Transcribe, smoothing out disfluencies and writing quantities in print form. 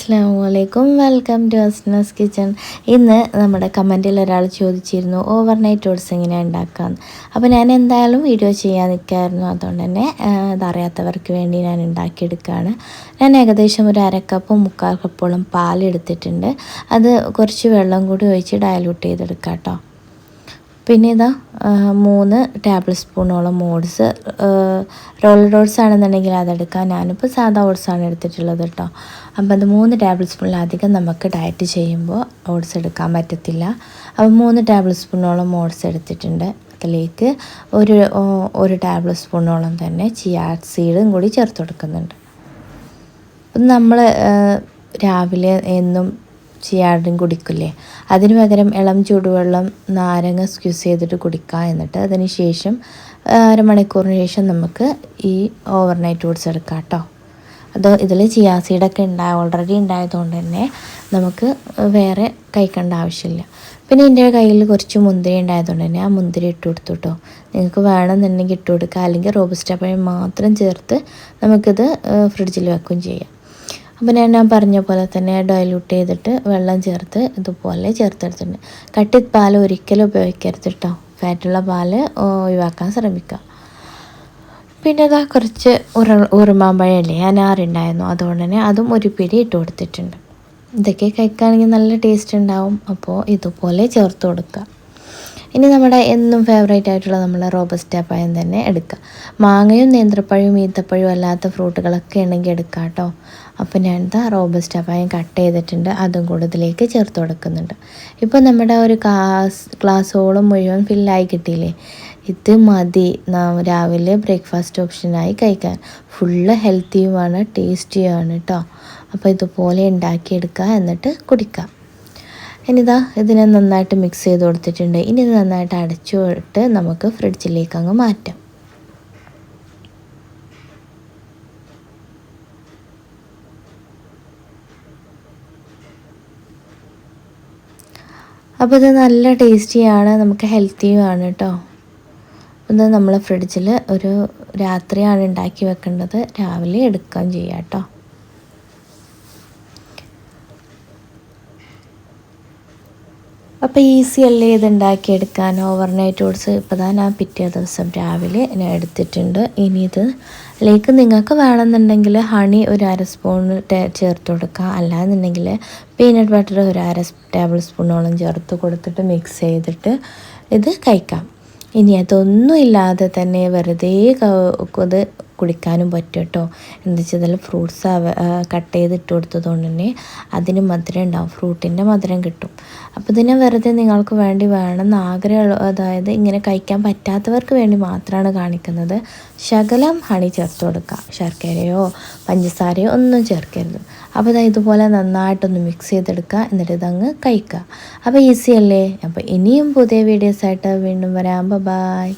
അസ്സലാമു welcome to Asnas kitchen. ഇന്ന് നമ്മുടെ കമൻറ്റിൽ ഒരാൾ ചോദിച്ചിരുന്നു ഓവർനൈറ്റ് ഓട്സ് എങ്ങനെയാണ് ഉണ്ടാക്കാമെന്ന്. അപ്പോൾ ഞാൻ എന്തായാലും വീഡിയോ ചെയ്യാൻ നിൽക്കായിരുന്നു. അതുകൊണ്ട് തന്നെ ഇതറിയാത്തവർക്ക് വേണ്ടി ഞാൻ ഉണ്ടാക്കിയെടുക്കുകയാണ്. ഞാൻ ഏകദേശം ഒരു അരക്കപ്പും 3/4 കപ്പോളം പാലെടുത്തിട്ടുണ്ട്. അത് കുറച്ച് വെള്ളം കൂടി ഒഴിച്ച് ഡയലൂട്ട് ചെയ്തെടുക്കാം കേട്ടോ. പിന്നെ ഇതാ 3 ടേബിൾ സ്പൂണോളം ഓട്സ്. റോൾഡ് ഓട്സ് ആണെന്നുണ്ടെങ്കിൽ അതെടുക്കാം. ഞാനിപ്പോൾ സാധാ ഓട്സാണ് എടുത്തിട്ടുള്ളത് കേട്ടോ. അപ്പോൾ അത് 3 ടേബിൾ സ്പൂണിലധികം നമുക്ക് ഡയറ്റ് ചെയ്യുമ്പോൾ ഓട്സ് എടുക്കാൻ പറ്റത്തില്ല. അപ്പോൾ 3 ടേബിൾ സ്പൂണോളം ഓട്സ് എടുത്തിട്ടുണ്ട്. അതിലേക്ക് ഒരു ടേബിൾ സ്പൂണോളം തന്നെ ചിയാ സീഡും കൂടി ചേർത്ത് കൊടുക്കുന്നുണ്ട്. നമ്മൾ രാവിലെ എന്നും ചിയാടും കുടിക്കില്ലേ, അതിന് പകരം ഇളം ചൂടുവെള്ളം നാരങ്ങ സ്ക്യൂസ് ചെയ്തിട്ട് കുടിക്കുക. എന്നിട്ട് അതിന് ശേഷം അരമണിക്കൂറിന് ശേഷം നമുക്ക് ഈ ഓവർനൈറ്റ് ഓട്സ് എടുക്കാം കേട്ടോ. അത് ഇതിൽ ചിയാ സീഡൊക്കെ ഓൾറെഡി ഉണ്ടായതുകൊണ്ട് തന്നെ നമുക്ക് വേറെ കഴിക്കേണ്ട ആവശ്യമില്ല. പിന്നെ എൻ്റെ കയ്യിൽ കുറച്ച് മുന്തിരി ഉണ്ടായതുകൊണ്ട് തന്നെ ആ മുന്തിരി ഇട്ട് കൊടുത്തു കേട്ടോ. നിങ്ങൾക്ക് വേണമെന്നുണ്ടെങ്കിൽ ഇട്ട് കൊടുക്കുക, അല്ലെങ്കിൽ റോബസ്റ്റ പഴം മാത്രം ചേർത്ത് നമുക്കിത് ഫ്രിഡ്ജിൽ വെക്കുകയും ചെയ്യാം. അപ്പോൾ ഞാൻ പറഞ്ഞ പോലെ തന്നെ ഡൈല്യൂട്ട് ചെയ്തിട്ട് വെള്ളം ചേർത്ത് ഇതുപോലെ ചേർത്തെടുത്തിട്ടുണ്ട്. കട്ടി പാൽ ഒരിക്കലും ഉപയോഗിക്കരുത് കേട്ടോ. ഫാറ്റുള്ള പാൽ ഒഴിവാക്കാൻ ശ്രമിക്കുക. പിന്നെ അതാ കുറച്ച് ഉറുമാമ്പഴമല്ലേ അനാറുണ്ടായിരുന്നു, അതുകൊണ്ട് തന്നെ അതും ഒരു പിടി ഇട്ട് കൊടുത്തിട്ടുണ്ട്. ഇതൊക്കെ കഴിക്കുകയാണെങ്കിൽ നല്ല ടേസ്റ്റ് ഉണ്ടാവും. അപ്പോൾ ഇതുപോലെ ചേർത്ത് കൊടുക്കുക. ഇനി നമ്മുടെ എന്നും ഫേവറേറ്റ് ആയിട്ടുള്ള നമ്മളെ റോബസ്റ്റ പഴം തന്നെ എടുക്കുക. മാങ്ങയും നേന്ത്രപ്പഴവും ഈത്തപ്പഴവും അല്ലാത്ത ഫ്രൂട്ടുകളൊക്കെ ഉണ്ടെങ്കിൽ എടുക്കാം കേട്ടോ. അപ്പോൾ ഞാൻ റോബസ്റ്റ പഴം കട്ട് ചെയ്തിട്ടുണ്ട്, അതും കൂടെ ഇതിലേക്ക് ചേർത്ത് കൊടുക്കുന്നുണ്ട്. ഇപ്പോൾ നമ്മുടെ ഒരു ഗ്ലാസ്സോളം മുഴുവൻ ഫില്ലായി കിട്ടിയില്ലേ. ഇത് മതി രാവിലെ ബ്രേക്ക്ഫാസ്റ്റ് ഓപ്ഷനായി കഴിക്കാൻ. ഫുള്ള് ഹെൽത്തിയുമാണ്, ടേസ്റ്റിയുമാണ് കേട്ടോ. അപ്പോൾ ഇതുപോലെ ഉണ്ടാക്കിയെടുക്കുക, എന്നിട്ട് കുടിക്കുക. ഇനിതാ ഇതിനെ നന്നായിട്ട് മിക്സ് ചെയ്ത് കൊടുത്തിട്ടുണ്ട്. ഇനി ഇത് നന്നായിട്ട് അടച്ചുവിട്ട് നമുക്ക് ഫ്രിഡ്ജിലേക്ക് അങ്ങ് മാറ്റാം. അപ്പോൾ ഇത് നല്ല ടേസ്റ്റിയാണ്, നമുക്ക് ഹെൽത്തിയുമാണ് കേട്ടോ. ഇത് നമ്മൾ ഫ്രിഡ്ജിൽ ഒരു രാത്രിയാണ് ഉണ്ടാക്കി വെക്കേണ്ടത്, രാവിലെ എടുക്കുകയും ചെയ്യാം കേട്ടോ. അപ്പോൾ ഈസി അല്ലേ ഇത് ഉണ്ടാക്കിയെടുക്കാൻ ഓവർനൈറ്റ് ഓട്സ്. ഇപ്പോൾ ഞാൻ പിറ്റേ ദിവസം രാവിലെ ഞാൻ എടുത്തിട്ടുണ്ട്. ഇനി ഇതിലേക്ക് നിങ്ങൾക്ക് വേണമെന്നുണ്ടെങ്കിൽ ഹണി ഒരു 1/2 സ്പൂൺ ചേർത്ത് കൊടുക്കുക, അല്ലാന്നുണ്ടെങ്കിൽ പീനട്ട് ബട്ടർ ഒരു 1/2 ടേബിൾ സ്പൂണോളം ചേർത്ത് കൊടുത്തിട്ട് മിക്സ് ചെയ്തിട്ട് ഇത് കഴിക്കാം. ഇനി അതൊന്നും ഇല്ലാതെ തന്നെ വെറുതെ ഇത് കുടിക്കാനും പറ്റും കേട്ടോ. എന്താ വെച്ചാൽ ഫ്രൂട്ട്സ് കട്ട് ചെയ്തിട്ട് കൊടുത്തതുകൊണ്ട് തന്നെ അതിന് മധുരം ഉണ്ടാവും, ഫ്രൂട്ടിൻ്റെ മധുരം കിട്ടും. അപ്പോൾ ഇതിനെ വെറുതെ നിങ്ങൾക്ക് വേണ്ടി വേണമെന്ന് ആഗ്രഹമുള്ള, അതായത് ഇങ്ങനെ കഴിക്കാൻ പറ്റാത്തവർക്ക് വേണ്ടി മാത്രമാണ് കാണിക്കുന്നത്. ശകലം ഹണി ചേർത്ത് കൊടുക്കുക, ശർക്കരയോ പഞ്ചസാരയോ ഒന്നും ചേർക്കരുത്. അപ്പോൾ ഇതുപോലെ നന്നായിട്ടൊന്ന് മിക്സ് ചെയ്തെടുക്കുക, എന്നിട്ട് ഇതങ്ങ് കഴിക്കുക. അപ്പോൾ ഈസി അല്ലേ. അപ്പോൾ ഇനിയും പുതിയ വീഡിയോസായിട്ട് വീണ്ടും വരാം. ബൈ.